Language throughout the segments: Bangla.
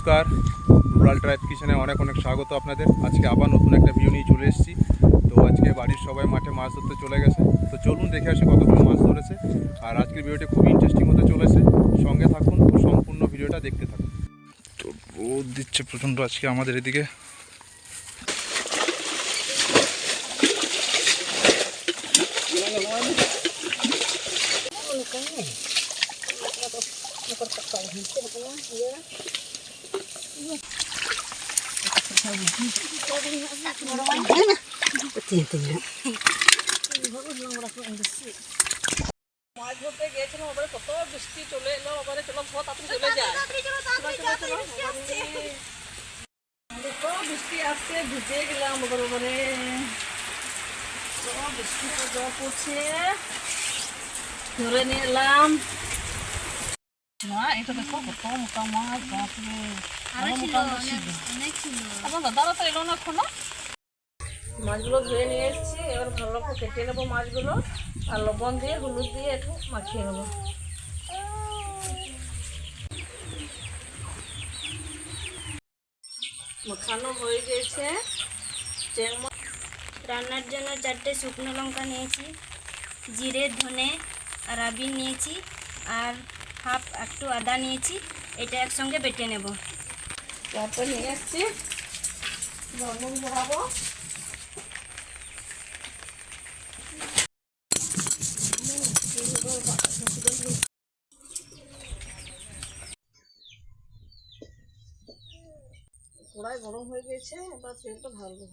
নমস্কার, রুরাল ট্রাইব কিচেনে অনেক অনেক স্বাগত আপনাদের। আজকে আবার নতুন একটা ভিডিও নিয়ে চলে এসেছি। তো আজকে বাড়ির সবাই মাঠে মাছ ধরতে চলে গেছে। তো চলুন দেখে আসি কতগুলো মাছ ধরেছে। আর আজকের ভিডিওটি খুব ইন্টারেস্টিং হতে চলেছে, সঙ্গে থাকুন ও সম্পূর্ণ ভিডিওটা দেখতে থাকুন। তো রোদ দিচ্ছে প্রচণ্ড আজকে আমাদের এদিকে। মাছ ধরতে গিয়েছিলাম, ওপরে কত বৃষ্টি চলে এলো, ওপরে চলো তাড়াতাড়ি চলে যায়। কত বৃষ্টি আসছে, ভিজে গেলাম ওপরে বৃষ্টিতে জল পড়ছে, ধরে নিয়ে এলাম। না এটা দেখো কত মোটা মাছ, বাপরে দাদারা তো এলো না এখনো। মাছগুলো ধুয়ে নিয়ে এসেছি, এবার ভালো করে কেটে নেবো মাছগুলো আর লবণ দিয়ে হলুদ দিয়ে একটু মাখিয়ে নেবো। মাখানো হয়ে গেছে। রান্নার জন্য 4টে শুকনো লঙ্কা নিয়েছি, জিরে ধনে আর আবির নিয়েছি, আর হাফ একটু আদা নিয়েছি। এটা একসঙ্গে বেটে নেব। তারপর নিয়ে এসেছি, লবণ ধরাবো। কড়াই গরম হয়ে গেছে, এবার তেলটা ঢালবো।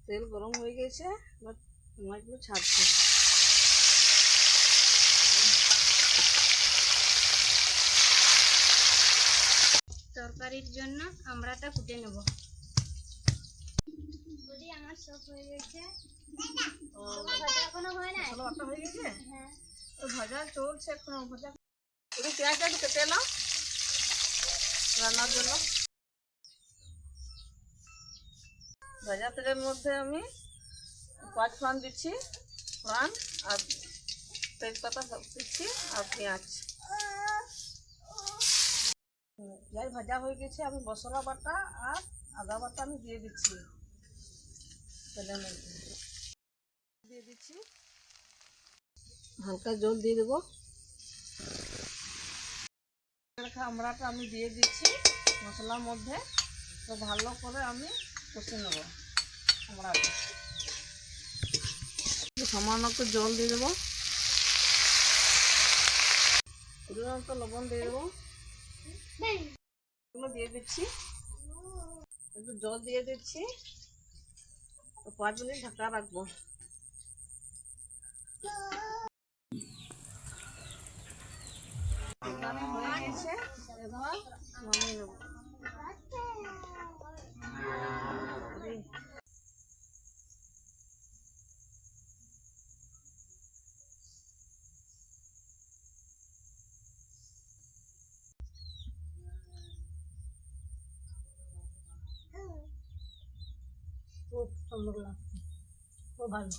তেল গরম হয়ে গেছে, এবার মাছগুলো ছাড়ছে। তরকারির জন্য আমড়াটা কুটে নেব। বলি আমার সব হয়ে গেছে। ভাজা এখনো হয় না, মশলা বাটা হয়ে গেছে। হ্যাঁ ভাজা চলছে এখন। ভাজা একটু পেঁয়াজটা একটু কেটে এলাম রান্নার জন্য। ভাজা তেলের মধ্যে আমি 5 ফোড়ন দিচ্ছি, ফোড়ন আর তেজপাতা দিচ্ছি আর পেঁয়াজ। পেঁয়াজ ভাজা হয়ে গেছে, আমি মশলা বাটা আর আদা বাটা আমি দিয়ে দিচ্ছি তেলের মধ্যে। দিয়ে দিচ্ছি, হালকা জল দিয়ে দেবো। আমড়াটা আমি দিয়ে দিচ্ছি মশলার মধ্যে। তো ভালো করে আমি কষে নেব আমড়াটা। সামান্য একটু জল দিয়ে দেবো, তো লবণ দিয়ে দেবো, দিয়ে দিচ্ছি, একটু জল দিয়ে দিচ্ছি। 5 মিনিট ঢাকা রাখবো। হয়ে গেছে, এবার নামিয়ে নেবো। খুব সুন্দর লাগছে, খুব ভালো।